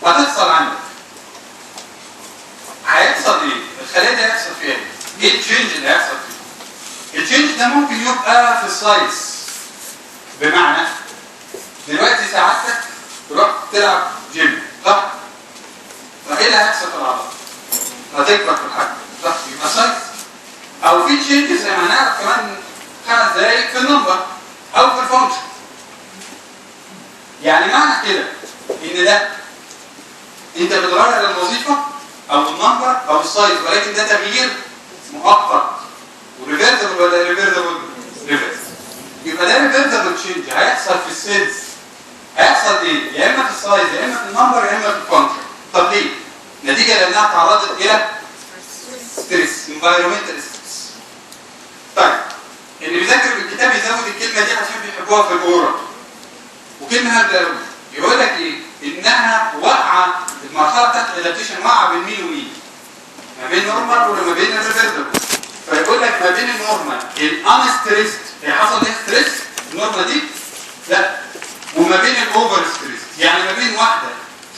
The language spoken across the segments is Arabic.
هتحصل عندك. هيحصل ايه؟ الخلايا دي هيحصل فيها ايه؟ ايه التشينج اللي هيحصل فيه؟ التشينج ده ممكن يبقى في السايز. بمعنى دلوقتي سعادتك تروح تلعب جيم صح؟ فايه اللي هيحصل في العضله؟ هتكبر في الحجم صح؟ يبقى سايز. او في تشينج زي ما هنعرف كمان 5 دقايق في النمبر او في الفانكشن. يعني معنى كده ان ده انت بتغير الوظيفه او النمبر او السايز، ولكن ده تغيير مؤقت. وريفيرسبل ولا ريفيرسبل؟ ريفيرسبل. يبقى ده ريفيرسبل تشينج هيحصل في السيلز. هيحصل ايه؟ يا اما في السايز يا اما في النمبر يا اما في الفانكشن. طب ليه؟ نتيجه لانها تعرضت الى ستريس، انفايرمنتال ستريس. طيب اللي بيذاكر بالكتاب يزود الكلمه دي عشان بيحبوها في الاورال. وكلمه هبله قوي. يقول لك ايه؟ انها واقعه، المرحله بتاعت الادابتيشن واقعه بين مين ومين؟ ما بين نورمال وما بين الريفيرسبل. فيقول لك ما بين النورمال الانستريست، هي حصل ايه ستريس؟ النورمال دي؟ لا. وما بين الاوفر ستريس، يعني ما بين واحده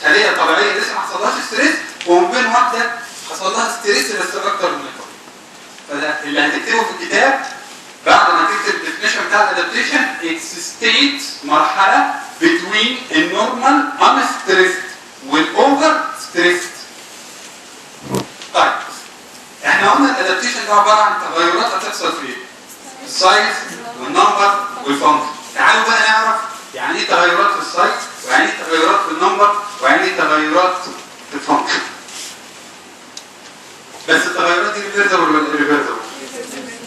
خليه طبيعيه لسه ما حصلهاش ستريس، وما بين واحده حصل لها ستريس بس اكتر من الطبيعي. فده اللي هتكتبه في الكتاب بعد ما تكتب الديفينيشن بتاع الادابتيشن، اتس ستيت مرحله بتوين النورمال انستريست والاوفر ستريست. طيب احنا قلنا الادابتيشن ده عباره عن تغيرات هتحصل في السايز والنمبر والفانكشن. تعالوا بقى نعرف يعني ايه تغيرات في السايز، ويعني ايه تغيرات في النمبر، ويعني ايه تغيرات في الفانكشن. بس التغيرات دي ريفيرسبل ولا ريفيرسبل؟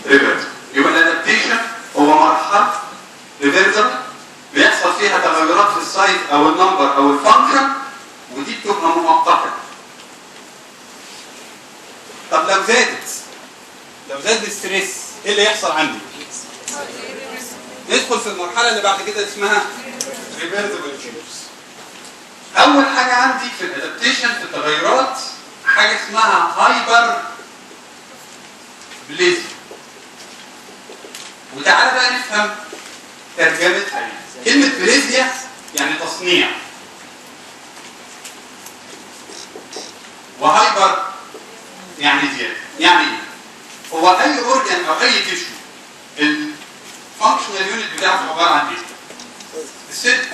ريفيرسبل. يبقى الادابتيشن هو مرحله ريفيرسبل بيحصل فيها تغيرات في السايز او النمبر او الفانكشن، ودي بتبقى مؤقته. طب لو زاد الستريس ايه اللي يحصل عندي؟ ندخل في المرحله اللي بعد كده اسمها ريفيرسبل تشينجز. اول حاجه عندي في الادابتيشن في التغيرات حاجه اسمها هايبر بليزيا. وتعالى بقى نفهم ترجمتها ايه. كلمه بليزيا يعني تصنيع، وهايبر يعني زياده. يعني ايه؟ هو اي اورجان او اي تيشو الفانكشنال يونت بتاعته عباره عن ايه؟ السيل.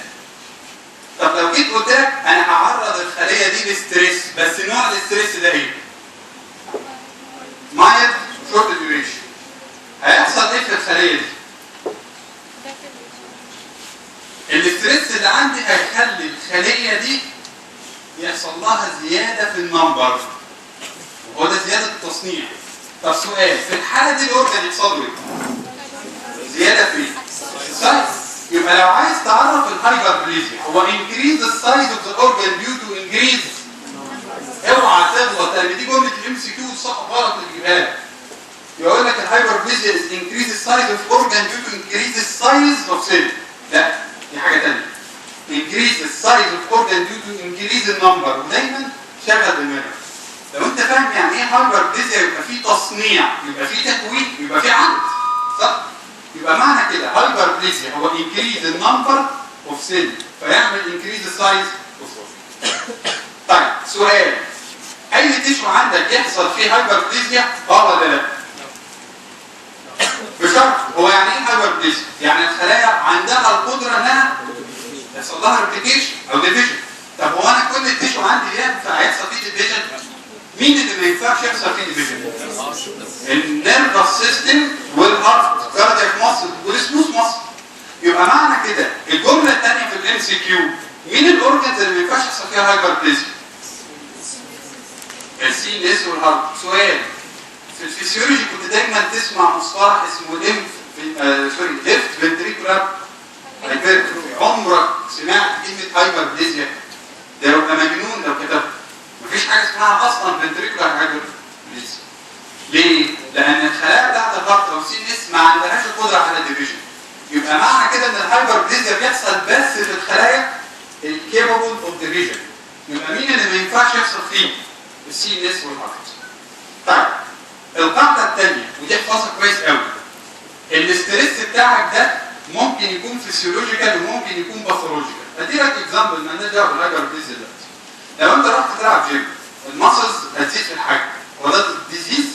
طب لو جيت قلت لك انا هعرض الخليه دي لستريس، بس نوع الاستريس ده ايه؟ مايلد شورت ديوريشن. هيحصل ايه في الخليه دي؟ الاستريس اللي عندي هيخلي الخليه دي يحصل لها زياده في النمبر، وهو ده زياده التصنيع. طب سؤال، في الحاله دي الاورجان يحصل له ايه؟ زياده في السايز. يبقى لو عايز تعرف الهايبربليزيا هو increase the size of the organ due to increase. اوعى تغلط لان دي جمله الام سي كيو صح غلط اللي بيجيبها لك. يقول لك الهايبربليزيا is increase the size of organ due to increase the size of cell. لا دي حاجه ثانيه. increase the size of organ due to increase the number. ودايما شغل دماغك. لو انت فاهم يعني ايه هايبربليزيا يبقى في تصنيع، يبقى في تكوين، يبقى في عدد صح؟ يبقى معنى كده هايبربليزيا هو increase the number of cell فيعمل increase the size of organ. طيب سؤال، اي تيشو عندك يحصل فيه هايبربليزيا ولا لا؟ بشرط. هو يعني ايه هايبربليزيا؟ يعني الخلايا عندها القدره انها يحصل لها ريبليكيشن او ديفيجن. طب هو انا كل التيشو عندي ينفع يحصل فيه ديفيجن؟ مين اللي ما ينفعش يحصل فيه ديفيجن؟ النيرفس سيستم والهارت كاردياك ماسل والسموث ماسل. يبقى معنى كده الجمله الثانيه في الام سي كيو مين الاورجنز اللي ما ينفعش يحصل فيها هايبربليزيا؟ السي ان اس والهارت. سؤال، في الفسيولوجي كنت دايما تسمع مصطلح اسمه ليفت فنتريكولار هايبرتروفي. عمرك سمعت كلمه هايبربليزيا؟ ده يبقى مجنون لو كتبت. مفيش حاجه اسمها اصلا فنتريكولار هايبربليزيا. ليه؟ لان الخلايا بتاعت الهارت او سي ان اس ما عندهاش القدره على الديفيجن. يبقى معنى كده ان الهايبربليزيا بيحصل بس في الخلايا الكيبل اوف ديفيجن. يبقى مين اللي ما ينفعش يحصل فيه؟ السي ان اس والهارت. طيب القاعده الثانيه ودي احفظها كويس قوي. الاستريس بتاعك ده ممكن يكون فيسيولوجيكال وممكن يكون باثولوجيكال. ادي لك اكزامبل مالناش دعوه بالهايبربليزيا دلوقتي. لو انت رحت تلعب جيم الماسلز هتزيد في الحجم وده ديزيز،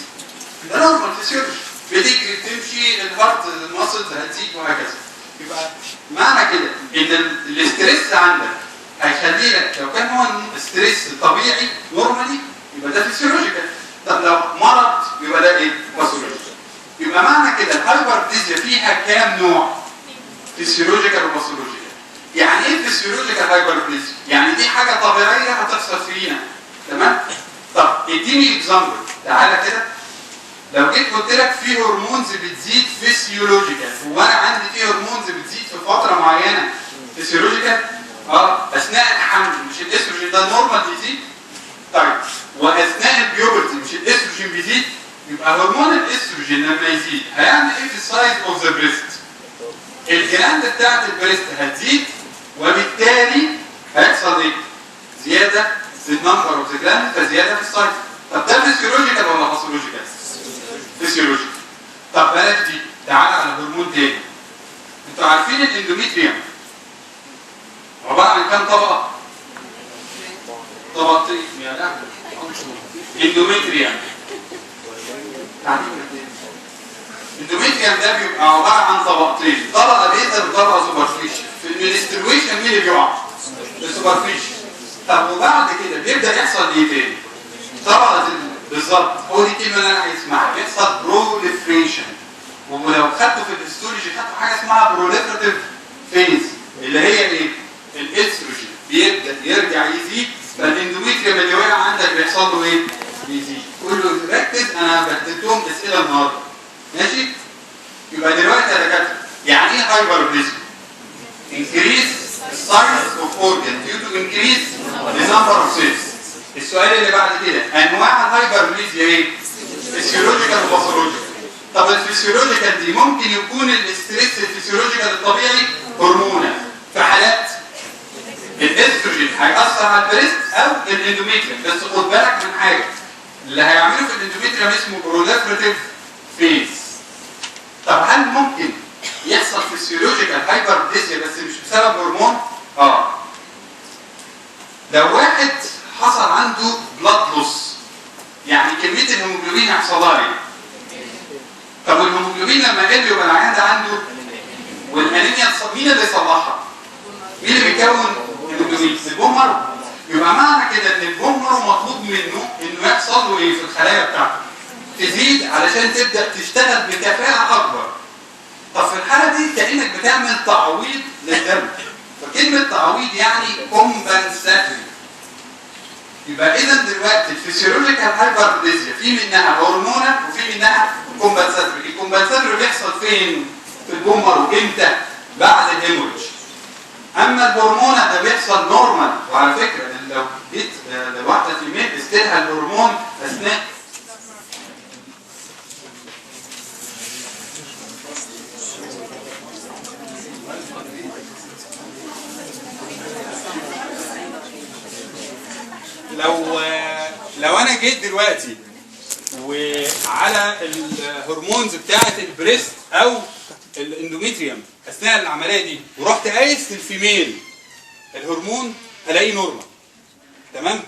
ده نورمال فيسيولوجي، بتجري بتمشي الهارت الماسلز هتزيد وهكذا. يبقى معنى كده ان الاستريس عندك هيخلي لك، لو كان هو ستريس طبيعي نورمالي يبقى ده فيسيولوجيكال، طب لو مرض يبقى ده ايه؟ باثولوجيكال. يبقى معنى كده الهايبربليزيا فيها كام نوع؟ فيسيولوجيكال وباثولوجيكال. يعني ايه فيسيولوجيكال هايبربليزيا؟ يعني دي حاجه طبيعيه هتحصل فينا، تمام؟ طب اديني اكزامبل، تعالى كده. لو جيت قلت لك في هرمونز بتزيد فيسيولوجيكال، هو انا عندي في هرمونز بتزيد في فتره معينه فيسيولوجيكال؟ اثناء الحمل مش الاستروجين ده نورمال بيزيد؟ طيب واثناء البيوبرتي مش الاستروجين بيزيد؟ يبقى هرمون الاستروجين لما يزيد هيعمل ايه في السايز اوف ذا بريست؟ الجلاند بتاعت البريست هتزيد وبالتالي هيحصل ايه؟ زياده في النمبر اوف ذا جلاند، فزياده في السايز. طب ده فيسيولوجيكال ولا باثولوجيكال؟ فيسيولوجيكال. طب بلاش دي، تعالى على هرمون تاني. انتوا عارفين الاندوميتريوم عباره عن كام طبقه؟ طبقتين يا لا اندوميتريوم. الاندوميتريوم ده بيبقى عباره عن طبقتين، طبقه بيزل وطبقه سوبرفيشال. في المنسترويشن مين اللي بيقع؟ السوبرفيشال. طب وبعد كده بيبدا يحصل ايه تاني؟ طبقه بالظبط، هو دي الكلمه اللي انا عايز اسمعها، بيحصل بروليفريشن. ولو خدتوا في الهيستولوجي خدتوا حاجه اسمها بروليفريتيف فيز اللي هي ايه؟ الاستروجين بيبدا يرجع يزيد، فالاندوميتريوم اللي وقع عندك بيحصل له ايه؟ بيزيد. كله ركز، انا بهدلتهم اسئله النهارده ماشي؟ يبقى دلوقتي يا دكاتره يعني ايه هايبربليزيا؟ increase the size of organ due to increase the number of cells. السؤال اللي بعد كده انواع الهايبربليزيا ايه؟ فيسيولوجيكال وباثولوجيكال. طب الفيسيولوجيكال دي ممكن يكون الاستريس الفيسيولوجيكال الطبيعي هرمونال، في حالات الاستروجين هيأثر على البريست او الاندوميتريوم، بس خد بالك من حاجه، اللي هيعمله في الاندوميتريوم اسمه بروليفريتيف فيز. طب هل ممكن يحصل فيسيولوجيكال هايبربليزيا بس مش بسبب هرمون؟ لو واحد حصل عنده بلاد لوس، يعني كميه الهيموجلوبين هيحصل لها ايه؟ طب والهيموجلوبين لما قل يبقى العيان ده عنده، والانيميا مين اللي يصلحها؟ مين اللي بيكون الهيموجلوبين؟ البون مارو. يبقى معنى كده ان البون مارو مطلوب منه انه يحصل له ايه في الخلايا بتاعته؟ تزيد علشان تبدا تشتغل بكفاءه اكبر. طب في الحاله دي كانك بتعمل تعويض للدم، فكلمه تعويض يعني كومبنساتوري. يبقى اذا دلوقتي الفسيولوجيكال هايبربليزيا في منها هرمونال وفي منها كومبنساتوري. الكومبنساتوري بيحصل فين؟ في البون مارو. امتى؟ بعد الهيموريدج. اما الهرمونال ده بيحصل نورمال. وعلى فكره لو جيت لواحده في الميل استلها الهرمون اثناء لو انا جيت دلوقتي وعلى الهرمونز بتاعه البريست او الاندوميتريوم اثناء العمليه دي ورحت قايس الفيميل الهرمون الاقيه نورمال، تمام؟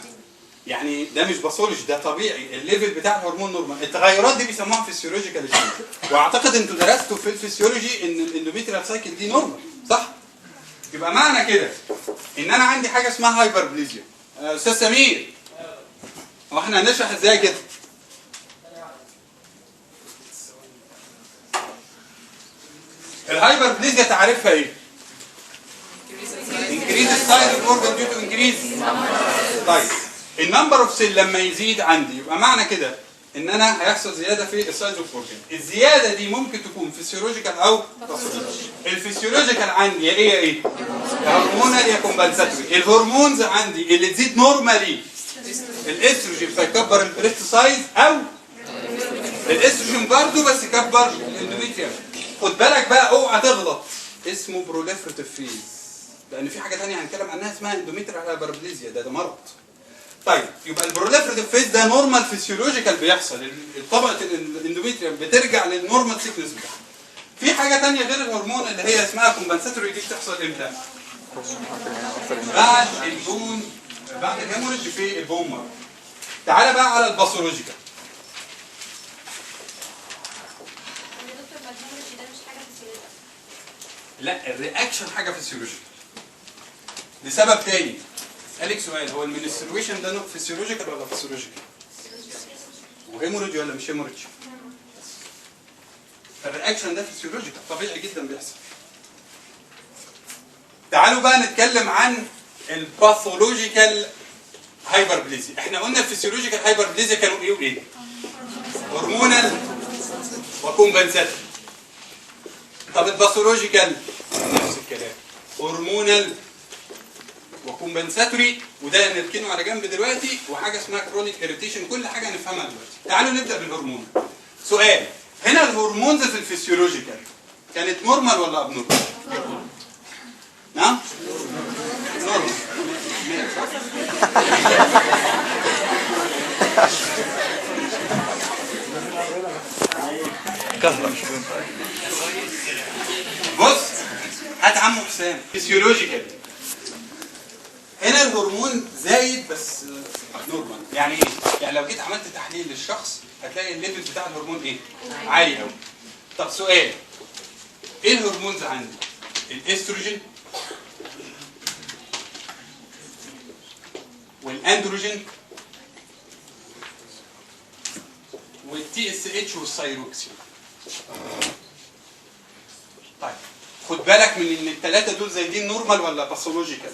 يعني ده مش باثولوجي، ده طبيعي، الليفل بتاع الهرمون نورمال. التغيرات دي بيسموها فيسيولوجيكال تشينج، واعتقد انتوا درستوا في الفسيولوجي ان الاندوميتريال سايكل دي نورمال، صح؟ يبقى معنى كده ان انا عندي حاجه اسمها هايبربليزيا. استاذ سمير، هو احنا هنشرح ازاي كده؟ الهايبربليزيا تعرفها ايه؟ increase the size of organ due to increase. طيب النمبر اوف سيل لما يزيد عندي يبقى معنى كده ان انا هيحصل زياده في السايز اوف اورجن. الزياده دي ممكن تكون فيسيولوجيكال او باثولوجيكال. الفيسيولوجيكال عندي يا ايه؟ يا هرمونال يا كومبنساتوري. الهرمونز عندي اللي تزيد نورمالي الاستروجين فيكبر البريست سايز، او الاستروجين برضه بس يكبر الاندوميتريوم. خد بالك بقى اوعى تغلط، اسمه بروليفريتيف فيز، لان في حاجه ثانيه هنتكلم عنها اسمها اندوميتريال هايبربليزيا، ده مرض. طيب يبقى البروليفريتيف فيز ده نورمال فيسيولوجيكال بيحصل، طبقه الاندوميتريوم بترجع للنورمال سيكنس بتاعها. في حاجه ثانيه غير الهرمون اللي هي اسمها كومبنساتوري، دي بتحصل امتى؟ بعد البون بعد الهيموريدج في البون مارو. تعالى بقى على الباثولوجيكال. لا الرياكشن حاجه فيسيولوجيكال لسبب تاني. اسالك سؤال، هو المنسترويشن ده فيسيولوجيكال ولا فيسيولوجيكال؟ وهيموريدج ولا مش هيموريدج؟ الرياكشن ده فيسيولوجيكال طبيعي جدا بيحصل. تعالوا بقى نتكلم عن الباثولوجيكال هايبربليزيا. احنا قلنا الفيسيولوجيكال هايبربليزيا كانوا ايه وايه؟ هرمونال وكومبنساتوري. طب الباثولوجيكال نفس الكلام، هرمونال وكومبنساتوري، وده نركنه على جنب دلوقتي، وحاجه اسمها كرونيك اريتيشن، كل حاجه نفهمها دلوقتي. تعالوا نبدا بالهرمون. سؤال، هنا الهرمونز في الفسيولوجيكال كانت نورمال ولا ابنورمال؟ نعم؟ نورمال. بص هات عمو حسام. فسيولوجيكال هنا الهرمون زايد بس نورمال. يعني ايه؟ يعني لو جيت عملت تحليل للشخص هتلاقي الليفل بتاع الهرمون ايه؟ عالي قوي. طب سؤال، ايه الهرمونز عندي؟ الاستروجين والاندروجين والتي اس اتش والثايروكسين. طيب خد بالك من ان الثلاثه دول زايدين نورمال ولا باثولوجيكال؟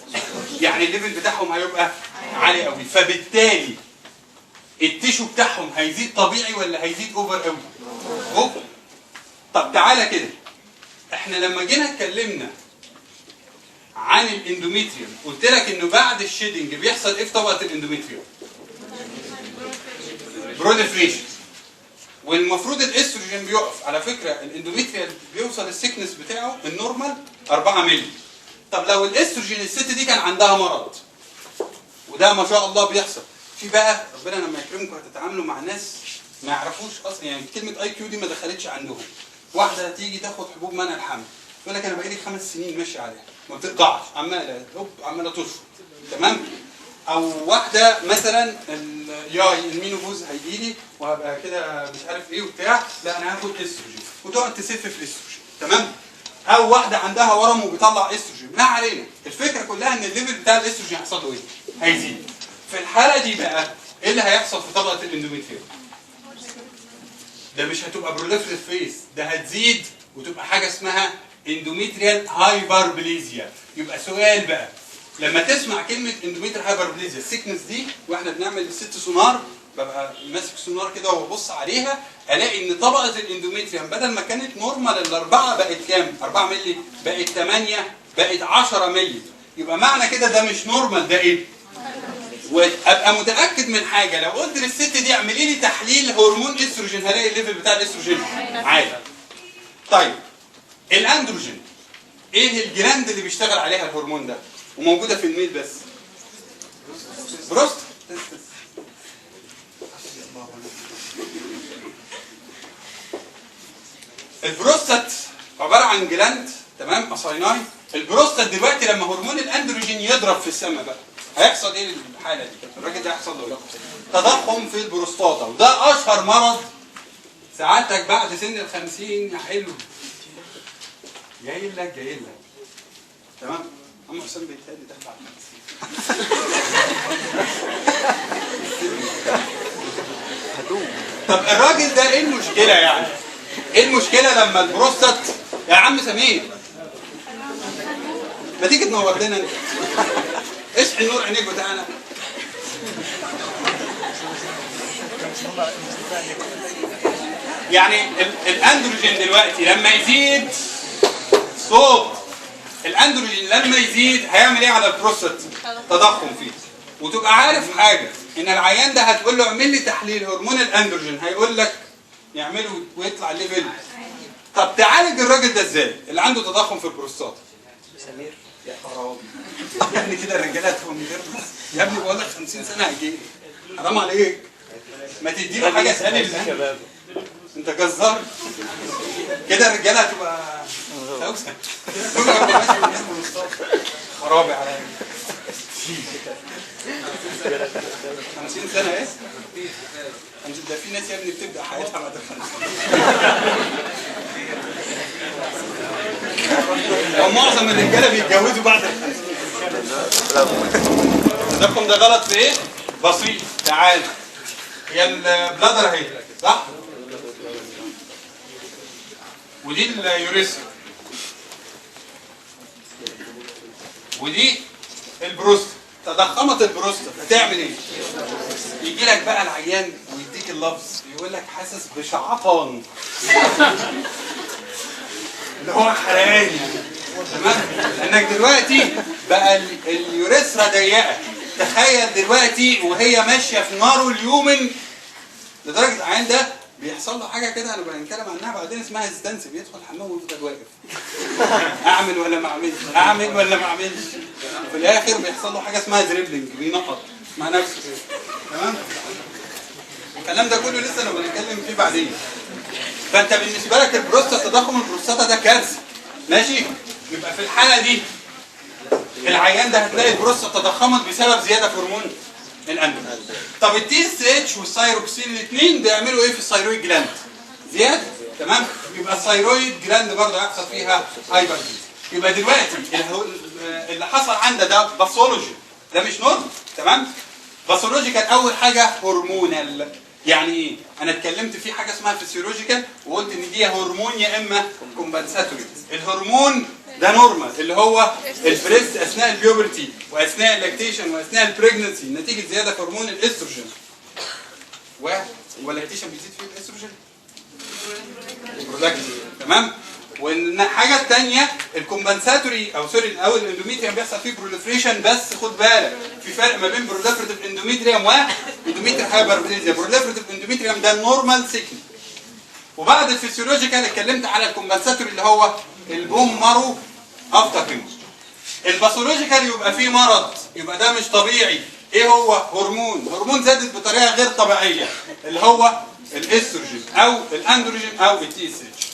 يعني الليفل بتاعهم هيبقى عالي قوي، فبالتالي التيشو بتاعهم هيزيد طبيعي ولا هيزيد اوفر قوي؟ اوفر. طب تعالى كده، احنا لما جينا اتكلمنا عن الاندوميتريوم قلت لك انه بعد الشيدنج بيحصل ايه في طبقه الاندوميتريوم؟ بروليفريشن. والمفروض الاستروجين بيقف. على فكره الاندوميتريال بيوصل السكنس بتاعه النورمال 4 مللي. طب لو الاستروجين الست دي كان عندها مرض، وده ما شاء الله بيحصل في بقى، ربنا لما يكرمكم هتتعاملوا مع ناس ما يعرفوش اصلا، يعني كلمه اي كيو دي ما دخلتش عندهم. واحده تيجي تاخد حبوب منع الحمل تقول لك انا بقالي 5 سنين ماشي عليها ما بتقطعش، عماله تشفط، تمام؟ او واحده مثلا المينوبوز هيجي لي وهبقى كده مش عارف ايه وبتاع، لا انا هاخد استروجين وتقعد تسف في الاستروجين، تمام؟ او واحده عندها ورم وبيطلع استروجين. ما علينا، الفكره كلها ان الليفل بتاع الاستروجين هيحصل له ايه؟ هيزيد. في الحاله دي بقى ايه اللي هيحصل في طبقه الاندوميتريوم؟ ده مش هتبقى بروليفريف فيس، ده هتزيد وتبقى حاجه اسمها اندوميتريال هايبربليزيا. يبقى سؤال بقى، لما تسمع كلمه اندوميتريال هايبربليزيا السيكنس دي، واحنا بنعمل الست سونار ببقى ماسك سونار كده وببص عليها الاقي ان طبقه الاندوميتريوم بدل ما كانت نورمال الاربعه بقت كام؟ 4 مللي، بقت 8، بقت 10 مللي. يبقى معنى كده ده مش نورمال، ده ايه؟ وابقى متاكد من حاجه، لو قلت للست دي اعملي لي تحليل هرمون استروجين هلاقي الليفل بتاع الاستروجين عالي. طيب الاندروجين ايه الجلاند اللي بيشتغل عليها الهرمون ده وموجوده في الميل بس؟ بروست. البروستات عباره عن جلاند، تمام؟ اسايناي. البروستات دلوقتي لما هرمون الاندروجين يضرب في السماء بقى هيحصل ايه للحاله دي؟ الراجل ده هيحصل له ايه؟ تضخم في البروستاتا، وده اشهر مرض سعادتك بعد سن ال50 يا حلو. جاي لك تمام؟ عم حسام بيتهيألي داخل على 50. طب الراجل ده ايه المشكله يعني؟ ايه المشكله لما البروستات يا عم سمير ما تيجي تنور لنا انت؟ اشحن نور عينيك بتاعنا. يعني الاندروجين دلوقتي لما يزيد صوت، الاندروجين لما يزيد هيعمل ايه على البروستات؟ تضخم فيه. وتبقى عارف حاجه، ان العيان ده هتقول له اعمل لي تحليل هرمون الاندروجين هيقول لك يعمله ويطلع ليفل. طب تعالج الراجل ده ازاي؟ اللي عنده تضخم في البروستات. سمير يا خرابي يا ابني كده الرجاله هتبقى من غير يا ابني بقول لك 50 سنه هيجي حرام عليك، ما تديله حاجه اسهل الشباب. انت جزار كده الرجاله هتبقى توسع خرابي عليا. 50 سنه ايه؟ ده في ناس يا ابني بتبدا حياتها بعد 50. ومعظم الرجاله بيتجوزوا بعد 50. الرقم ده غلط في ايه؟ بسيط. تعال، هي البلادر اهي صح؟ ودي اليوريثرا ودي البروست. تضخمت البروست هتعمل ايه؟ يجي لك بقى العيان ويديك اللفظ يقول لك حاسس بشعطان اللي هو حرقان يعني. تمام؟ لانك دلوقتي بقى اليوريثرا ضيقه. تخيل دلوقتي وهي ماشيه في نار اليومن لدرجه العيان ده بيحصل له حاجه كده هنبقى نتكلم عنها بعدين اسمها ستانس، بيدخل الحمام ويفضل واقف. اعمل ولا ما اعملش؟ اعمل ولا ما اعملش؟ في الاخر بيحصل له حاجه اسمها دريبلينج، بينقط مع نفسه. تمام؟ الكلام ده كله لسه نبقى نتكلم فيه بعدين. فانت بالنسبه لك البروستاتا، تضخم البروستاتا ده كارثه. ماشي؟ يبقى في الحاله دي العيان ده هتلاقي البروستاتا تضخمت بسبب زياده في هرمون الاندروجين. طب التي اس اتش والثايروكسين الاثنين بيعملوا ايه في الثايرويد جلاند؟ زياده. تمام؟ يبقى الثايرويد جلاند برضه هيحصل فيها هايبرتنشن. يبقى دلوقتي اللي حصل عندنا ده باثولوجي، ده مش نورمال. تمام؟ باثولوجيكال اول حاجه هرمونال. يعني ايه؟ انا اتكلمت في حاجه اسمها فيسيولوجيكال وقلت ان دي هرمون يا اما كومبنساتوري. الهرمون ده نورمال اللي هو البريست اثناء البيوبرتي واثناء اللاكتيشن واثناء البريجنسي نتيجه زياده في هرمون الاستروجين. واللاكتيشن بيزيد فيه الاستروجين البرودكتين. تمام؟ والحاجه الثانيه الكومبنساتوري او الاندوميتريوم بيحصل فيه بروليفريشن. بس خد بالك في فرق ما بين بروليفريتيف اندوميتريوم واندوميتريال هايبربليزيا. بروليفريتيف اندوميتريوم ده النورمال سيكني. وبعد الفسيولوجيكال اتكلمت على الكومبنساتوري اللي هو البوم مارو افتر بيموس. الباثولوجيكال يبقى فيه مرض، يبقى ده مش طبيعي. ايه هو؟ هرمون زادت بطريقه غير طبيعيه اللي هو الاستروجين او الاندروجين او التي اس اتش.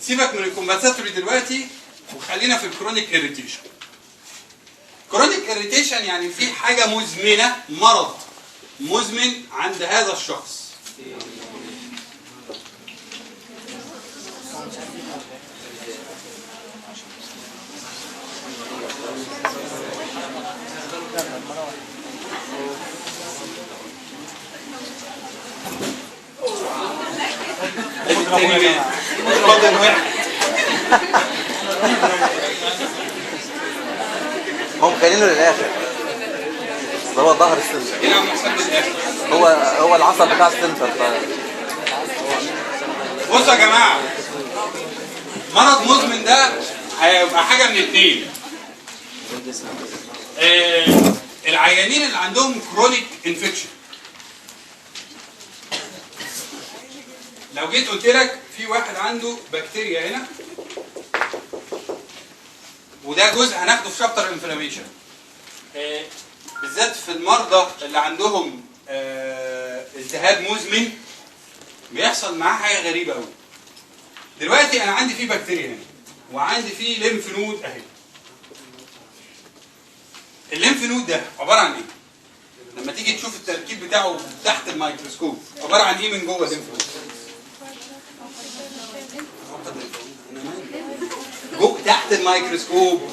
سيبك من الكومبنساتوري دلوقتي وخلينا في الكرونيك اريتيشن. كرونيك اريتيشن يعني في حاجه مزمنه، مرض مزمن عند هذا الشخص. اتفضل واحد. هم خلينه للاخر. هو ظهر السنتر. يلعب محسن للاخر. هو العصب بتاع السنتر. بصوا يا جماعه، مرض مزمن ده هيبقى حاجه من اثنين. العيانين اللي عندهم كرونيك انفكشن، لو جيت قلت لك في واحد عنده بكتيريا هنا وده جزء هناخده في شابتر انفلاميشن، بالذات في المرضى اللي عندهم التهاب مزمن بيحصل معاه حاجه غريبه قوي. دلوقتي انا عندي فيه بكتيريا هنا وعندي فيه ليمف نود اهي. الليمف نود ده عباره عن ايه؟ لما تيجي تشوف التركيب بتاعه تحت الميكروسكوب عباره عن ايه من جوه الليمف نود؟ جوه تحت الميكروسكوب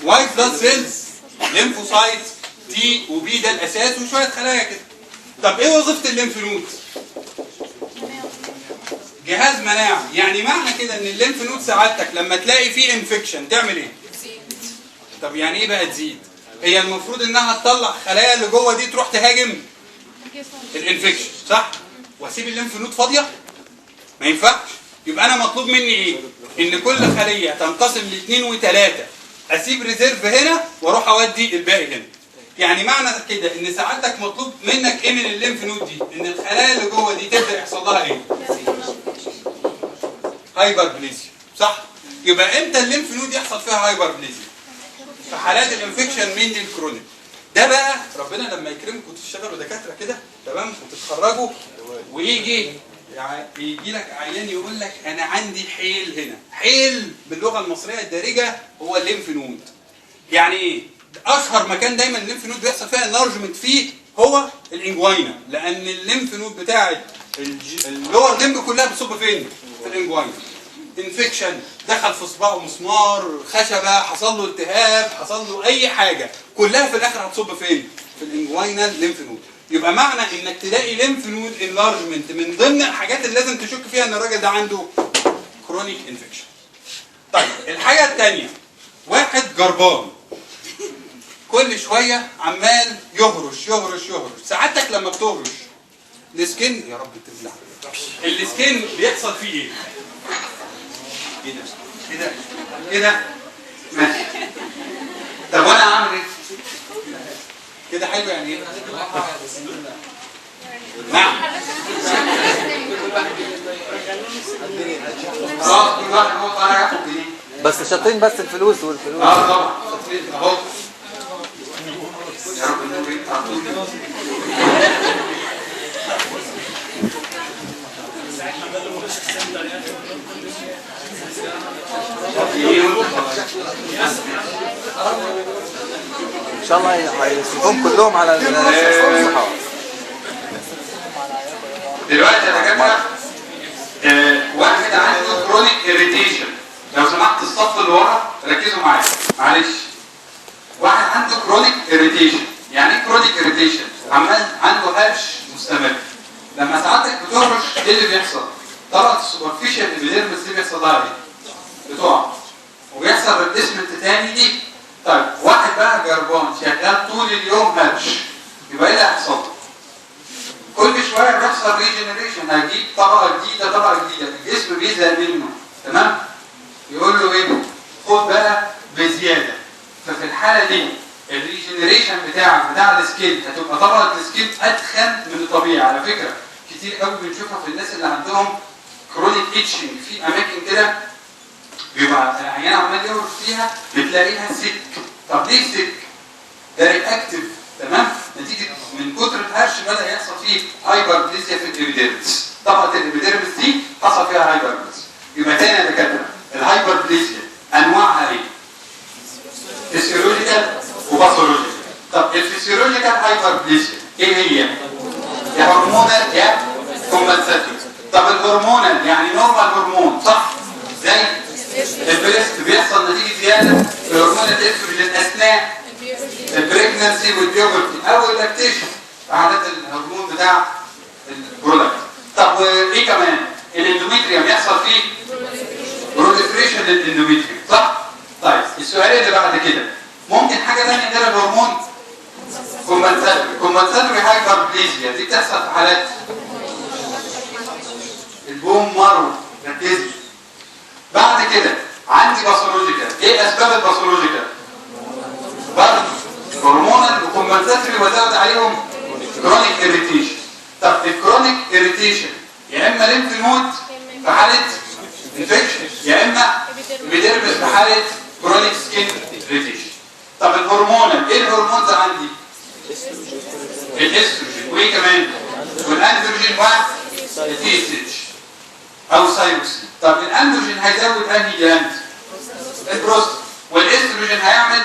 وايت بلاد سيلز، ليمفوسايت تي وبي ده الاساس وشويه خلايا كده. طب ايه وظيفه الليمف نود؟ جهاز مناعي. يعني معنى كده ان الليمف نود سعادتك لما تلاقي فيه انفكشن تعمل ايه؟ طب يعني ايه بقى تزيد؟ هي المفروض انها تطلع خلايا اللي جوه دي تروح تهاجم الانفكشن، صح؟ واسيب الليمف نود فاضيه؟ ما ينفعش. يبقى انا مطلوب مني ايه؟ ان كل خليه تنقسم لاثنين وثلاثه، اسيب ريزيرف هنا واروح اودي الباقي هنا. يعني معنى كده ان سعادتك مطلوب منك ايه من الليمف نود دي؟ ان الخلايا اللي جوه دي تبدا يحصل لها ايه؟ هايبربليزيا، صح؟ يبقى امتى الليمف نود يحصل فيها هايبربليزيا؟ في حالات الانفكشن من الكرونيك. ده بقى ربنا لما يكرمكم تشتغلوا دكاتره كده تمام وتتخرجوا ويجي لك عيان يقول لك انا عندي حيل هنا. حيل باللغه المصريه الدارجه هو الليمف نود. يعني ايه؟ اشهر مكان دايما الليمف نود بيحصل فيها انلارجمنت فيه هو الانجوينا، لان الليمف نود بتاعت اللور ليمب كلها بتصب فين؟ في الانجوينا. انفكشن، دخل في صباعه مسمار، خشبه، حصل له التهاب، حصل له اي حاجه، كلها في الاخر هتصب فين؟ في الانجوينا ليمف نود. يبقى معنى انك تلاقي ليمف نود انلارجمنت من ضمن الحاجات اللي لازم تشك فيها ان الراجل ده عنده كرونيك انفكشن. طيب الحاجه الثانيه، واحد جربان كل شويه عمال يهرش يهرش يهرش. سعادتك لما بتهرش السكين، يا رب تبلع، السكين بيحصل فيه ايه؟ كده كده كده ماشي. طب وانا اعمل ايه؟ كده حلو يعني ايه؟ نعم. اه كل واحد هو طالع ياخد جنيه. بس شاطرين بس الفلوس والفلوس. طبعا شاطرين اهو. يا رب النور يقطع طول. ان شاء الله هيصرفوهم كلهم على الصحة. دلوقتي يا دكاتره واحد عنده كرونيك اريتيشن، لو سمحت الصف اللي ورا ركزوا معايا معلش. واحد عنده كرونيك اريتيشن، يعني ايه كرونيك اريتيشن؟ عمال عنده هرش مستمر. لما ساعتك بتهرش ايه اللي بيحصل؟ طبقه السوبرفيشال ابيديرمس دي بيحصل لها ايه؟ بتقع وبيحصل ريبليسمنت تاني دي. طيب واحد بقى جربان شغال طول اليوم هرش، يبقى ايه اللي هيحصل؟ كل شويه بيحصل ريجنريشن، هيجيب طبقه جديده طبقه جديده، الجسم بيزهق منه، تمام؟ يقول له ايه؟ خد بقى بزياده. ففي الحاله دي الريجنريشن بتاع السكين هتبقى طبقه السكين اتخن من الطبيعي. على فكره كتير قوي بنشوفها في الناس اللي عندهم كرونيك اتشنج في اماكن كده بيبقى العيان عمال يهرش فيها بتلاقيها سك. طب ليه سك؟ ده رياكتيف، تمام؟ نتيجه من كتر الهرش بدا يحصل فيه هايبربليزيا في الابيديرمس. طبقه الابيديرمس دي حصل فيها هايبربليزيا. يبقى تاني يا دكاتره الهايبربليزيا انواعها ايه؟ فيسيولوجيكال وباثولوجيكال. طب الفيسيولوجيكال هايبربليزيا ايه هي؟ يا هرمونال يا كومبنساتوري. طب الهرمونال يعني نورمال هرمون صح؟ زي البريست بيحصل نتيجه زياده في هرمون الاستروجين اثناء البريجنسي والبيوبرتي او اللاكتيشن، عادة الهرمون بتاع البرودكت. طب وايه كمان؟ الاندوميتريوم يحصل فيه بروليفريشن للاندوميتريوم صح؟ طيب السؤال اللي بعد كده، ممكن حاجه ثانيه غير الهرمون؟ كومبنساتوري هايبربليزيا دي بتحصل في حالات البوم مارو. ركزوا. بعد كده عندي باثولوجيكال. ايه اسباب الباثولوجيكال؟ برضه هرمونال وكومبنساتوري وزود عليهم كرونيك اريتيشن. طب الكرونيك اريتيشن يا اما ليمف نود في حاله انفكشن يا اما ابيديرمس في حاله كرونيك سكين اريتيشن. طب الهرمونال ايه الهرمونز عندي؟ الاستروجين وايه كمان؟ والاندروجين والتي اس اتش او سايروكسين. طب الاندروجين هيزود انهي جلاند؟ البروست. والاستروجين هيعمل.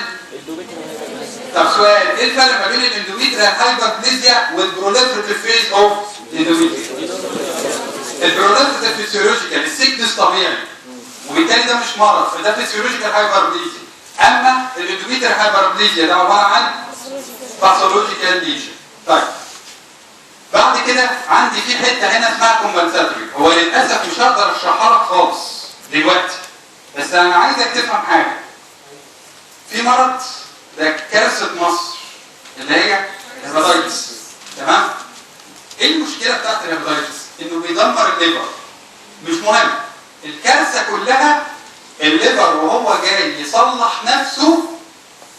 طب سؤال، ايه الفرق ما بين الاندوميتريال هايبربليزيا والبروليفريتيف فيز اوف الاندوميتريال؟ البروليفريتيف فيسيولوجيكال السيكنس طبيعي وبالتالي ده مش مرض، فده فيسيولوجيكال هايبربليزيا. اما الاندوميتريال هايبربليزيا ده عباره عن باثولوجيكال ليجن. طيب بعد كده عندي في حته هنا اسمها كومبنساتوري. هو للاسف مش هقدر اشرحها لك خالص دلوقتي، بس انا عايزك تفهم حاجه. في مرض ده كارثه مصر اللي هي الهيباتايتس، تمام؟ ايه المشكله بتاعت الهيباتايتس؟ انه بيدمر الليفر. مش مهم، الكارثه كلها الليفر وهو جاي يصلح نفسه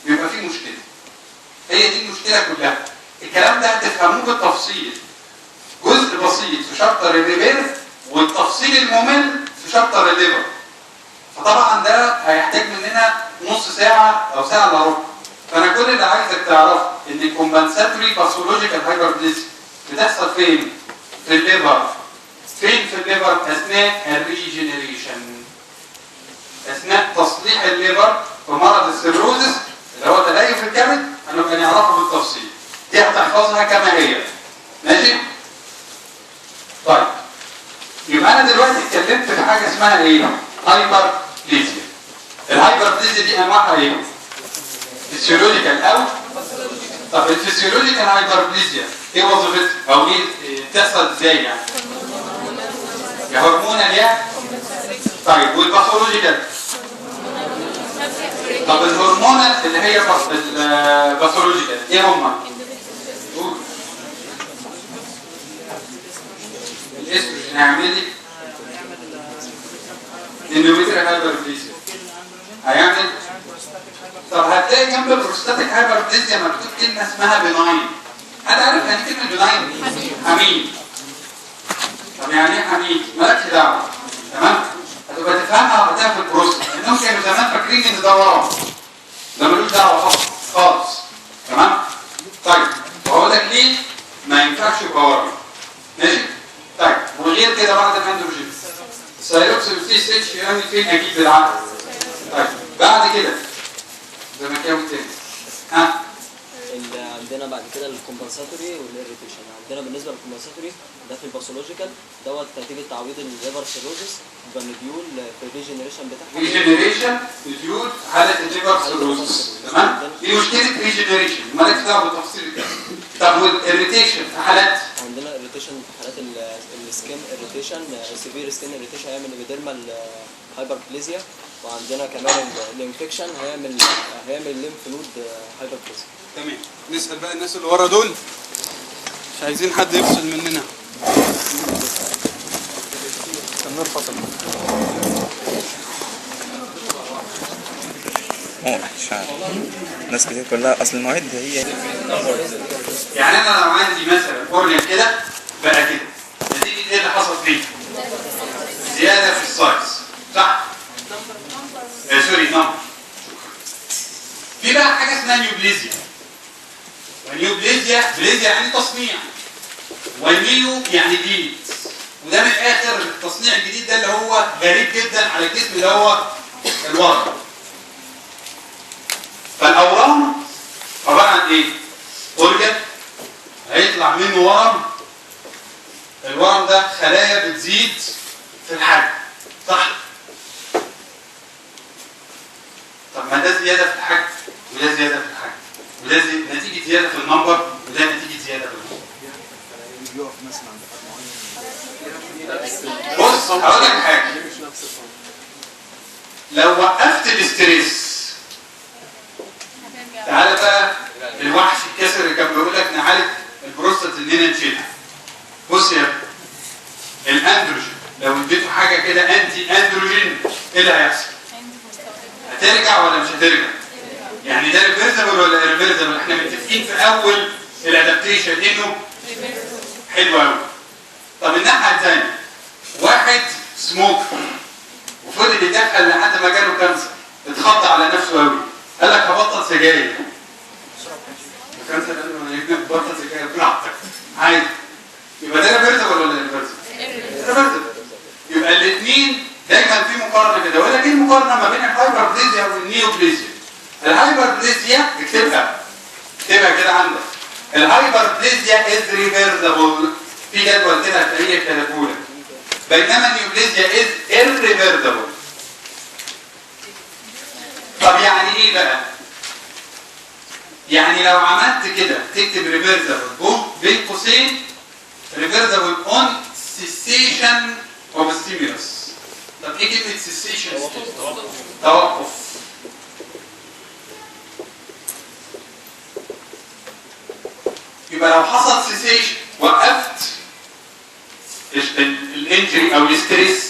بيبقى فيه مشكله. هي دي المشكله كلها. الكلام ده هتفهموه بالتفصيل، جزء بسيط في شابتر الريبير والتفصيل الممل في شابتر الليفر. فطبعا ده هيحتاج مننا نص ساعه او ساعه الا ربع. فانا كل اللي عايزك تعرفه ان الكومبنساتوري باثولوجيكال هايبربليزيا بتحصل فين؟ في الليفر. فين في الليفر؟ اثناء الريجنريشن، اثناء تصليح الليفر في مرض السيروزس اللي هو تليف الكبد هنبقى نعرفه بالتفصيل. دي هتحفظها كما هي. ماشي؟ طيب يبقى انا دلوقتي اتكلمت في حاجه اسمها ايه؟ هايبربليزيا. الهايبربليزيا دي انواعها ايه؟ فيسيولوجيكال او طب الفسيولوجيكال هايبربليزيا ايه وظيفتها؟ او ايه بتحصل ازاي يعني؟ يا هرمونال يا طيب والباثولوجيكال؟ طب الهرمونال اللي هي الباثولوجيكال ايه هما؟ الاستروجين هيعمل لي اندوميتريال هايبربليزيا هيعمل. طب هتلاقي جنب البروستاتيك هايبربليزيا مكتوب كلمه اسمها بناين. حد عارف يعني كلمه بناين؟ حميد. طب يعني ايه حميد؟ مالكش دعوه. تمام؟ هتبقى تفهمها وقتها في البروستات. انهم كانوا زمان فاكرين ان ده ورم. ده ملوش دعوه خالص. تمام؟ طيب وهقول لك ليه ما ينفعش يبقى ورم. ماشي؟ طيب وغير كده بعد الاندروجين الثايروكسين والتي اس اتش يعني فين اكيد بالعقل. طيب بعد كده زي ما كان تاني ها اللي عندنا بعد كده الكومبنساتوري والاريتيشن. عندنا بالنسبه للكومبنساتوري ده في الباثولوجيكال دوت نتيجه تعويض الليفر سيروزس بالنديول في الريجنريشن بتاعها. ريجنريشن نديول حاله الليفر سيروزس. تمام؟ دي مشكله ريجنريشن مالكش دعوه بالتفصيل كده. طب والاريتيشن في حالات عندنا اريتيشن في حالات السكين اريتيشن سيفير سكين اريتيشن هيعمل ايبيديرمال هايبربليزيا. وعندنا كمان الانفكشن هيعمل ليمف نود هايبربليزيا. تمام. نسأل بقى الناس اللي ورا دول مش عايزين حد يفصل مننا. النور فصل. مش عارف. ناس كتير كلها اصل المواعيد هي يعني انا لو عندي مثلا اورجن كده بقى كده نتيجه ايه اللي حصل فيه؟ زياده في السايز صح؟ سوري نمبر. في بقى حاجه اسمها نيوبليزيا. ونيوبليزيا يعني تصنيع ونيو يعني جديد. وده من الاخر التصنيع الجديد ده اللي هو غريب جدا على الجسم اللي هو الورم. فالاورام عباره عن ايه؟ اورجن هيطلع منه ورم. الورم ده خلايا بتزيد في الحجم صح؟ طب ما ده زياده في الحجم وده زياده في الحجم وده نتيجه زياده في النمبر وده نتيجه زياده في النمبر. بص هقول لك حاجه. لو وقفت الاستريس تعالى بقى الوحش الكسر اللي كان بيقول لك نعالج البروستات اننا نشيلها. بص يا ابني الاندروجين لو اديته حاجه كده انتي اندروجين ايه اللي هيحصل؟ هترجع ولا مش هترجع؟ يعني ده ريفيرسبل ولا ريفيرسبل؟ احنا متفقين في اول الادابتيشن انه حلو قوي. طب الناحيه الثانيه واحد سموكر وفضل يدخل لحد ما جاله كانسر اتخض على نفسه قوي قال لك هبطل سجاير. الكانسر قال له انا بطل سجاير براحتك عادي. يبقى ده ريفيرسبل ولا ريفيرسبل؟ ريفيرسبل. يبقى الاثنين دايما في مقارنه كده. ولا ايه المقارنه ما بين الهايبربليزيا والنيوبليزيا؟ الهايبربليزيا اكتبها كده عندك. الهايبربليزيا از ريفيرسبل في جدول كده هتلاقيه كتبه لك. بينما النيوبليزيا از irreversible. طب يعني ايه بقى؟ يعني لو عملت كده تكتب reversible بين قوسين reversible on cessation of stimulus. طب ايه كلمة cessation؟ توقف. يبقى لو حصل cessation وقفت الانجري او الاستريس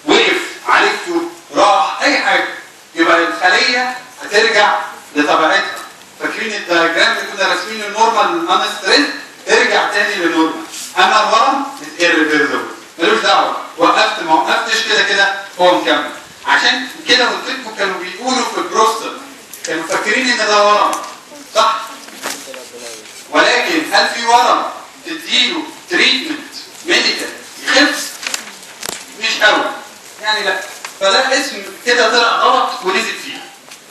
وقف عالجته راح اي حاجه يبقى الخليه هترجع لطبيعتها. فاكرين الدياجرام اللي كنا راسمينه النورمال ان ستريس ترجع تاني للنورمال. اما الورم ايرفيرسبل ملوش دعوه وقفت ما وقفتش كده هو مكمل. عشان كده قلت لكم كانوا بيقولوا في البروستات كانوا فاكرين ان ده ورم صح؟ ولكن هل في ورم تديله تريتمنت ميديكال يخف؟ مش قوي يعني لا. فده اسم كده طلع غلط ونزل فيه.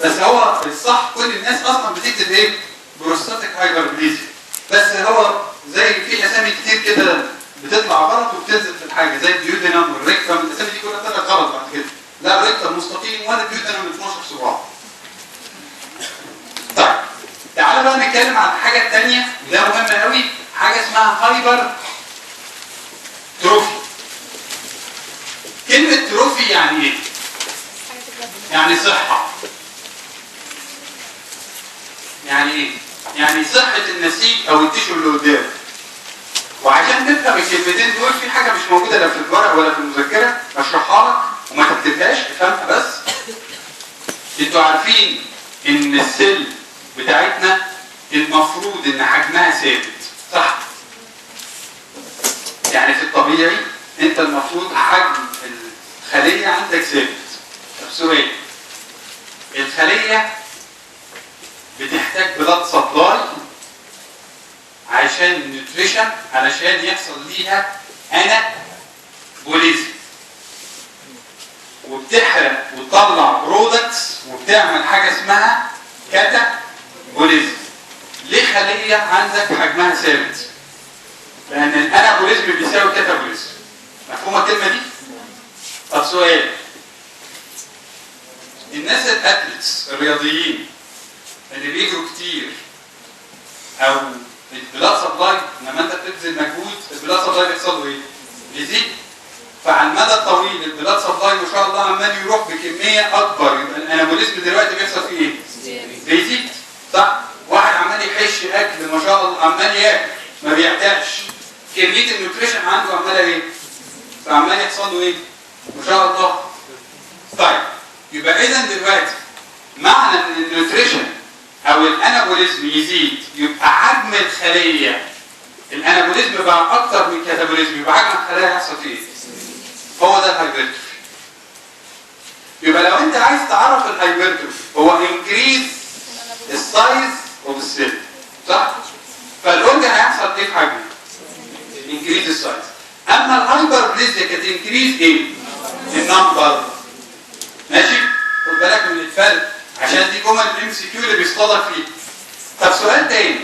بس هو الصح الصح كل الناس اصلا بتكتب ايه؟ بروستاتيك هايبربليزيا، بس هو زي في اسامي كتير كده بتطلع غلط وبتنزل في الحاجه زي الديودينام والريكتم، الاسامي دي كلها طلعت غلط بعد كده. لا الريكتم مستقيم ولا الديودينام 12 صباع. طيب تعالى بقى نتكلم عن الحاجه الثانيه وده مهم قوي، حاجه اسمها هايبر تروفي. كلمه تروفي يعني ايه؟ يعني صحه. يعني ايه؟ يعني صحه النسيج او التيشو اللي قدامك. وعشان تفهم الكلمتين دول في حاجه مش موجوده لا في الورق ولا في المذكره، اشرحها لك وما تكتبهاش، افهمها بس. انتوا عارفين ان السيل بتاعتنا المفروض ان حجمها ثابت، صح؟ يعني في الطبيعي انت المفروض حجم الخليه عندك ثابت. طب سؤال، الخليه بتحتاج بلاد سبلاي عشان النيوتريشن، علشان يحصل ليها انابوليزم، وبتحرق وتطلع برودكتس وبتعمل حاجه اسمها كاتابوليزم. ليه خليه عندك حجمها ثابت؟ لان الانابوليزم بيساوي كاتابوليزم. مفهومه الكلمه دي؟ طب سؤال، الناس الاتلتس الرياضيين اللي بيجروا كتير او البلاد سبلاي، لما انت بتبذل مجهود البلاد سبلاي بيحصل له ايه؟ بيزيد. فعلى المدى الطويل البلاد سبلاي ما شاء الله عمال يروح بكميه اكبر، يبقى الانابوليزم دلوقتي بيحصل فيه ايه؟ بيزيد، صح؟ واحد عمال يحش اكل ما شاء الله، عمال ياكل ما بيعتقش، كميه النيوتريشن عنده عماله ايه؟ فعمال يحصل له ايه؟ ما شاء الله. طيب يبقى اذا دلوقتي معنى ان النيوتريشن او الانابوليزم يزيد يبقى حجم الخليه، الانابوليزم بقى اكتر من الكاتابوليزم، يبقى حجم الخليه هيحصل فيه ايه؟ هو ده الهايبرتروفي. يبقى لو انت عايز تعرف الهايبرتروفي هو انكريز السايز اوف السيل، صح؟ فالاورجن هيحصل ايه في حجمه؟ انكريز السايز. اما الهايبربليزيا كانت انكريز ايه؟ النمبر. ماشي؟ خد بالك من الفرق عشان دي جمل الام سي كيو اللي بيصطدم فيه. طب سؤال تاني،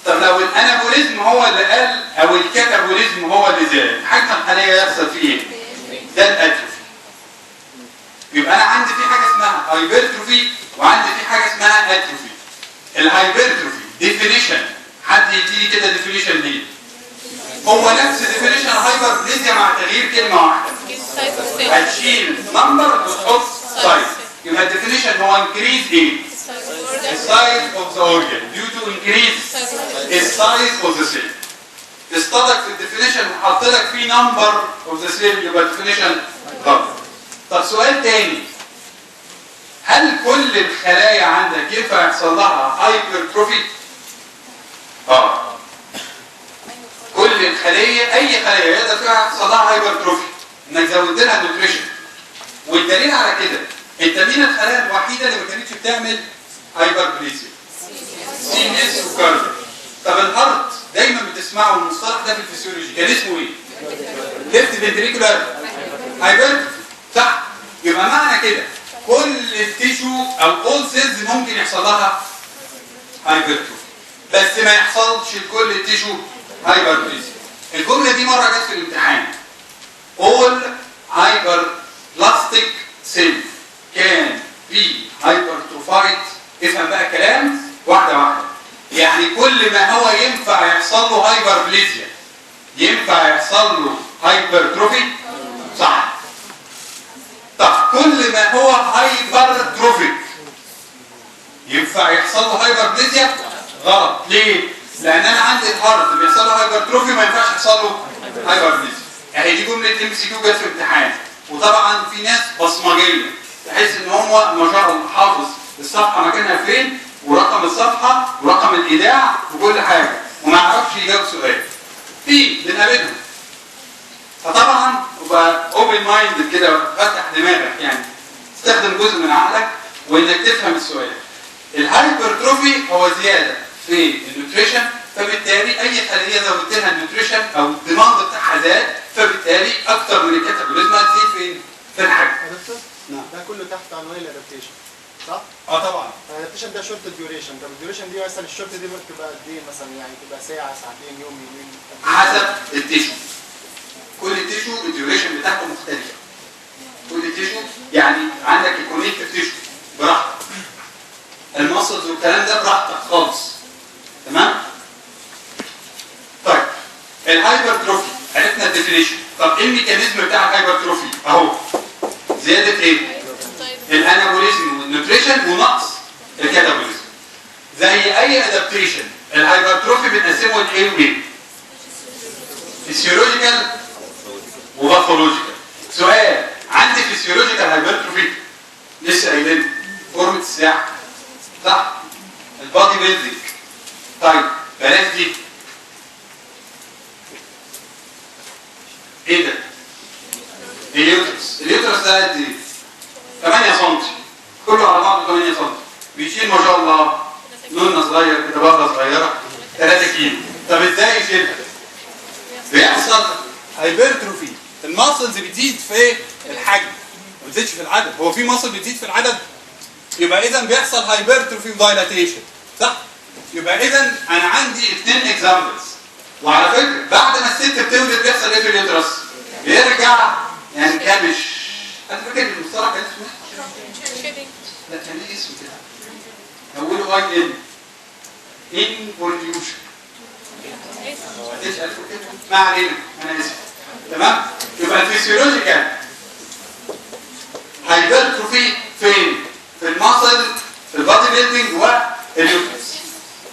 طب لو الانابوليزم هو اللي قل او الكاتابوليزم هو اللي زاد، حجم الخليه يحصل فيه ايه؟ ده الاتروفي. يبقى انا عندي في حاجه اسمها هايبرتروفي وعندي في حاجه اسمها اتروفي. الهايبرتروفي ديفينيشن، حد يديني كده ديفينيشن ليه؟ هو نفس ديفينيشن هايبربليزيا مع تغيير كلمه واحده. هتشيل نمبر وتحط سايز. يبقى الديفينيشن هو انكريز ايه؟ السايز اوف ذا اورجن due to increase السايز اوف ذا سيل. اصطدق في الديفينيشن وحط لك فيه نمبر اوف ذا سيل، يبقى الديفينيشن غلط. طب سؤال تاني، هل كل الخلايا عندك ينفع يحصل لها هايبرتروفي؟ كل الخليه، اي خليه يقدر فيها يحصل لها هايبرتروفي انك زودت لها نيوتريشن. والدليل على كده انت مين الخلايا الوحيده اللي ما كانتش بتعمل هايبربليزيا؟ سي ان اس وكارديو. طب الهارت دايما بتسمعوا المصطلح ده في الفسيولوجي، كان اسمه ايه؟ ليفت فنتريكولار هايبرتروفي، صح؟ يبقى معنى كده كل التيشو او اول سيلز ممكن يحصل لها هايبرتروفي، بس ما يحصلش لكل التيشو هايبربليزيا. الجمله دي مره جت في الامتحان، all hyperplastic cell can be hypertrophied. افهم بقى الكلام واحده واحده. يعني كل ما هو ينفع يحصل له هايبربليزيا ينفع يحصل له هايبرتروفي، صح؟ طب كل ما هو هايبرتروفيك ينفع يحصل له هايبربليزيا؟ غلط. ليه؟ لان انا عندي الهارت بيحصل له هايبرتروفي ما ينفعش يحصل له هايبربليزيا. يعني دي جمله ام سي كيو جت في امتحان، وطبعا في ناس بصمجيه تحس ان هو ما شاء الله حافظ الصفحه مكانها فين ورقم الصفحه ورقم الايداع وكل حاجه وما يعرفش يجاوب سؤال. في بنقابلهم. فطبعا تبقى اوبن مايند كده، فتح دماغك، يعني استخدم جزء من عقلك وانك تفهم السؤال. الهايبرتروفي هو زياده في النيوتريشن، فبالتالي اي خليه زودت لها النيوتريشن او الديماند بتاعها زاد، فبالتالي اكتر من الكاتابوليزم هتزيد فين؟ في الحجم. نعم. ده كله تحت عنوان الادابتيشن. صح؟ طبعا. الادابتيشن ده شورت الديوريشن، طب الديوريشن دي مثلا الشورت دي بتبقى قد ايه مثلا؟ يعني تبقى ساعه، ساعتين، يوم، يومين؟ حسب التيشو. كل تيشو الديوريشن بتاعته مختلفه. كل تيشو يعني عندك الكونكتيف تيشو براحتك، المسلز والكلام ده براحتك خالص. تمام؟ طيب الهايبرتروفي عرفنا الديفينيشن. طب ايه الميكانيزم بتاع الهايبرتروفي؟ اهو زياده ايه؟ الانابوليزم والنيوتريشن ونقص الكاتابوليزم. زي اي ادابتيشن الهايبرتروفي بنقسمه لايه وايه؟ فيسيولوجيكال وباثولوجيكال. سؤال، عندي فيسيولوجيكال هايبرتروفي لسه قايلين فورمه الساعه صح؟ البادي بيلدينج. طيب بلاش دي. ايه ده؟ اليوترس. اليوترس ده قد ايه؟ 8 سم. كله على بعضه 8 سم. بيشيل ما شاء الله نونه صغير كده، بقره صغيره 3 كيلو. طب ازاي يشيلها؟ بيحصل هايبرتروفي. الماسلز بتزيد في الحجم ما بتزيدش في العدد. هو في ماسل بتزيد في العدد؟ يبقى اذا بيحصل هايبرتروفي ودايلاتيشن صح؟ يبقى اذا انا عندي 2 اكزامبلز. وعلى فكره بعد ما الست بتولد بيحصل ايه في اليوترس؟ بيرجع ينكمش. انت فاكر المصطلح كان اسمه ايه؟ لا كان ليه اسم كده. اوله اي ان انفوليوشن. هتسال كده؟ ما علينا انا اسف. تمام؟ يبقى الفسيولوجيكال هايبرتروفي فين؟ في الماسل، في البادي بيلدينج واليوترس.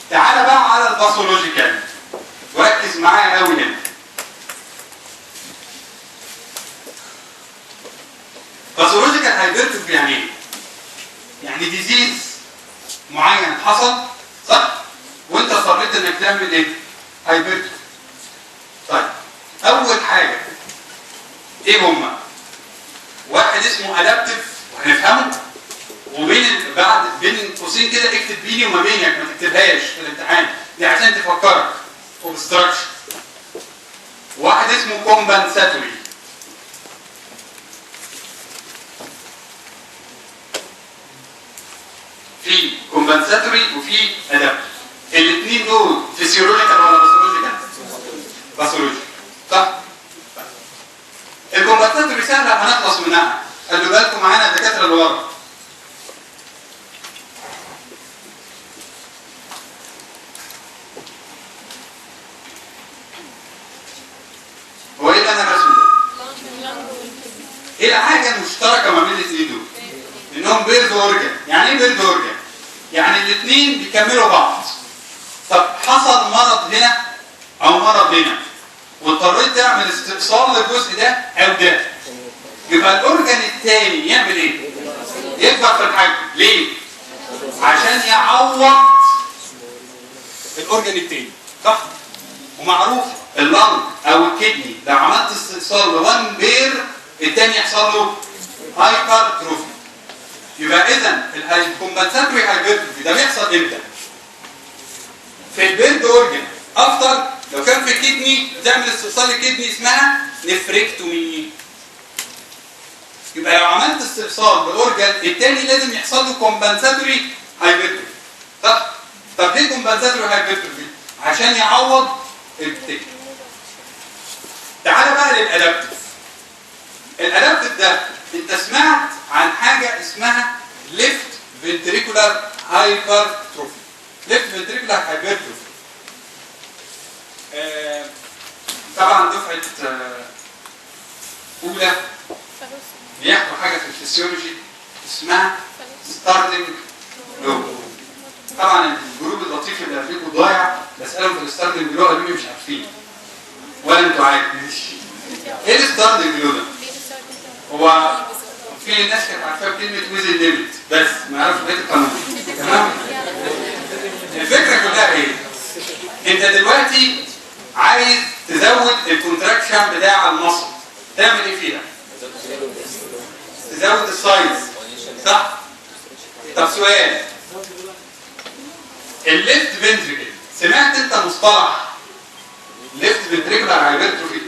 تعالى بقى على الباثولوجيكال وركز معايا قوي هنا. باثولوجيكال هايبرتروفي يعني ايه؟ يعني ديزيز معين حصل صح؟ وانت اضطريت انك تعمل ايه؟ هايبرتروفي. طيب اول حاجه ايه هما؟ واحد اسمه ادابتيف وهنفهمه، وبين بين قوسين كده اكتب بيني وما بينك، ما تكتبهاش في الامتحان دي عشان تفكرك. اوبستراكشن. واحد اسمه كومبنساتوري. في كومبنساتوري وفي ادابتيف. الاثنين دول فيسيولوجيكال ولا باثولوجيكال؟ باثولوجيكال صح؟ الكومبنساتوري سهله هنخلص منها. خلوا بالكم معانا الدكاتره اللي ورا. هو ايه اللي انا برسمه ده؟ ايه الحاجه المشتركه ما بين الاثنين دول؟ انهم بيرد اورجان. يعني ايه بيرد اورجان؟ يعني الاثنين بيكملوا بعض. طب حصل مرض هنا او مرض هنا واضطريت تعمل استئصال للجزء ده او ده، يبقى الاورجان الثاني يعمل ايه؟ يكبر في الحجم. ليه؟ عشان يعوض الاورجان الثاني صح؟ ومعروف اللنج او الكدني لو عملت استئصال لوان بير الثاني يحصل له هايبرتروفي. يبقى اذا الكومبنساتوري هايبرتروفي ده بيحصل امتى؟ في البيرد اورجان. افضل لو كان في الكدني تعمل استئصال الكدني اسمها نفريكتومي. يبقى لو عملت استئصال بالاورجان الثاني لازم يحصل له كومبنساتوري هايبرتروفي صح؟ طب ليه كومبنساتوري هايبرتروفي؟ عشان يعوض التكنيك. تعالى بقى للادابتيف. الادابتيف ده انت سمعت عن حاجه اسمها ليفت فنتريكولار هايبرتروفي. ليفت فنتريكولار هايبرتروفي طبعا دفعه اولى بياخدوا حاجه في الفسيولوجي اسمها ستارلينج لو. طبعا الجروب اللطيف اللي قبلكم ضايع، بسالهم في الستارلينج لو قالوا لي مش عارفين ولا انتوا عارفين. ايه الستارلينج لو ده؟ هو في ناس كانت عارفاه بكلمه ويز ليميت بس ما يعرفش بقيه القانون. تمام؟ الفكره كلها ايه؟ انت دلوقتي عايز تزود الكونتراكشن بتاع المصل، تعمل ايه فيها؟ تزود السايز صح؟ طب سؤال، الليفت فنتريكل سمعت انت مصطلح ليفت فنتريكولار هايبرتروفي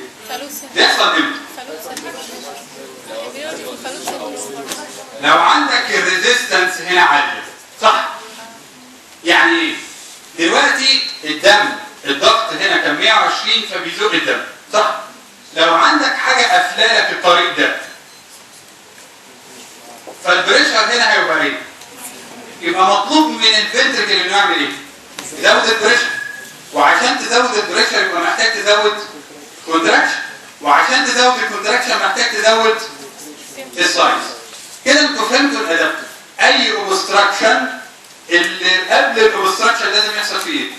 بيحصل امتى؟ لو عندك الريزيستنس هنا عاليه، صح؟ يعني ايه؟ دلوقتي الدم الضغط هنا كان 120 فبيزق الدم، صح؟ لو عندك حاجه قافله لك الطريق ده فالبريشر هنا هيبقى ايه؟ يبقى مطلوب من الفنتركل انه يعمل ايه؟ يزود البريشر، وعشان تزود البريشر يبقى محتاج تزود كونتراكشن، وعشان تزود الكونتراكشن محتاج تزود السايز. كده انتوا فهمتوا الادابتيف. اي اوبستراكشن اللي قبل الاوبستراكشن لازم يحصل فيه ايه؟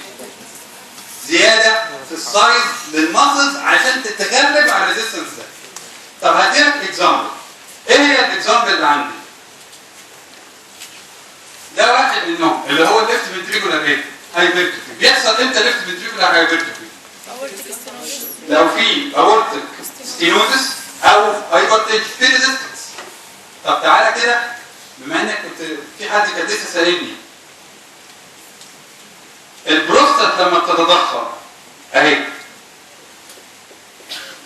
زياده في السايز للماسلز عشان تتغلب على الريزيستنس ده. طب هديلك اكزامبل. ايه هي الاكزامبل اللي عندي؟ ده واحد منهم اللي هو الليفت فنتريكولار ايه؟ هايبرتروفي. بيحصل امتى ليفت فنتريكولار هايبرتروفي؟ لو في اورتيك ستينوزس او هايبرتنشن في ريزيستنس. طب تعالى كده، بما انك كنت في حد كان لسه سائلني البروستات لما بتتضخم اهي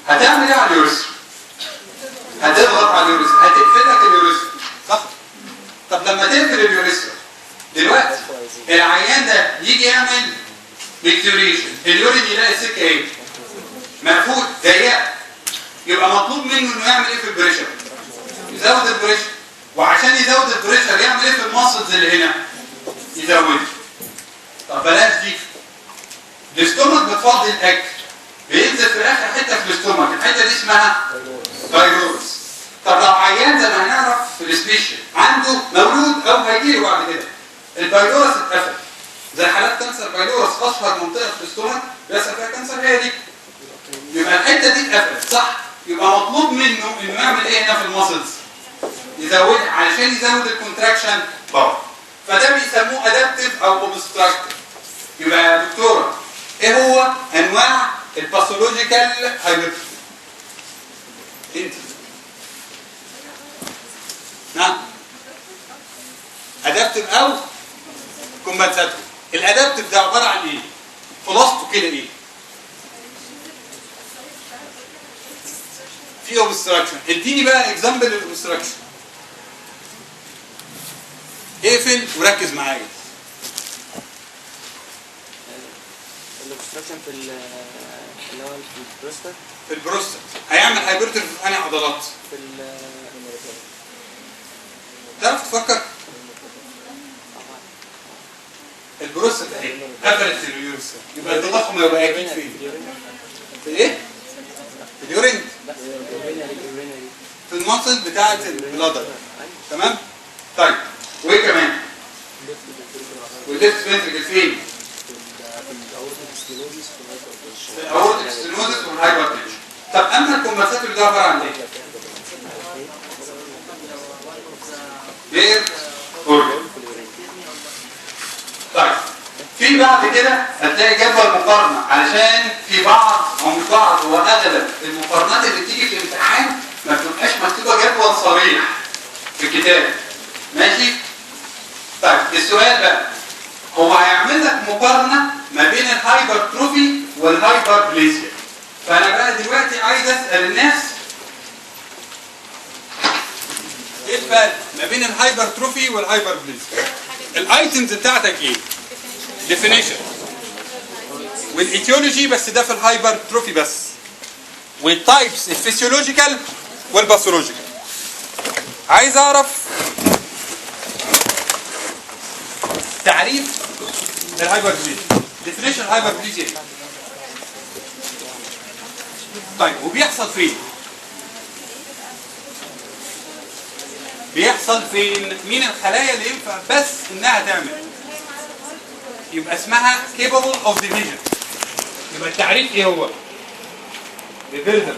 هتعمل ايه على اليوريثرا؟ هتضغط على اليوريثرا، هتقفل لك اليوريثرا، صح؟ طب لما تقفل اليوريثرا دلوقتي العيان ده يجي يعمل بيكتوريشن، اليورين يلاقي السكه ايه؟ مقفول ضيقه، يبقى مطلوب منه انه يعمل ايه في البريشر؟ يزود البريشر، وعشان يزود البريشر يعمل ايه في الماسلز اللي هنا؟ يزودها. طب بلاش دي، الاستومك بتفضي الاكل بينزل في اخر حته في الاستومك، الحته دي اسمها بايلورس. طب لو عيان زي ما هنعرف في السبيشال عنده مولود او هيجيله بعد كده البايلورس اتقفل، زي حالات كانسر بايلورس اشهر منطقه في الاستومك بيحصل فيها كانسر هي دي، يبقى الحته دي اتقفلت، صح؟ يبقى مطلوب منه انه يعمل ايه هنا في الماسلز؟ يزودها علشان يزود الكونتراكشن باور. فده بيسموه ادابتيف او اوبستراكتيف. يبقى يا دكتوره ايه هو انواع الباثولوجيكال هايبرتروفي؟ انت نعم ادابتيف او كومبنساتوري. الادابتيف ده عباره عن ايه؟ خلاصته كده ايه؟ في اوبستراكشن. اديني بقى اكزامبل للاوبستراكشن. اقفل وركز معايا. الاوبستراكشن في اللي هو في البروستات. في البروستات هيعمل هايبرتروفي في انهي عضلات؟ في تعرف تفكر؟ البروستات اهي قفلت اليوريثرا، يبقى التضخم هيبقى اكيد فين؟ في ايه؟ في اليورين؟ في المصل بتاعه البلادر، تمام؟ طيب وايه كمان؟ والليفت فنتريكل فين؟ في الاورتيك ستينوزس والهايبرتنشن. طب اما الكومبنساتوري ده عباره عن ايه؟ غير اورجن. طيب في بعد كده هتلاقي جدول مقارنه، علشان في بعض او مش بعض، هو اغلب المقارنات اللي بتيجي في الامتحان ما بتبقاش مكتوبه جدول صريح في الكتاب، ماشي؟ طيب السؤال بقى هو هيعمل لك مقارنه ما بين الهايبرتروفي والهايبربليزيا. فانا بقى دلوقتي عايز اسال الناس ايه الفرق ما بين الهايبرتروفي والهايبربليزيا؟ الايتمز بتاعتك ايه؟ ديفينيشن والايتيولوجي، بس ده في الهايبرتروفي بس، والتايبس الفسيولوجيكال والباثولوجيكال. عايز اعرف تعريف الهايبربليزيا، ديفينيشن الهايبربليزيا. طيب وبيحصل فين؟ بيحصل فين؟ مين الخلايا اللي ينفع بس انها تعمل؟ يبقى اسمها capable of division. يبقى التعريف ايه هو؟ reversible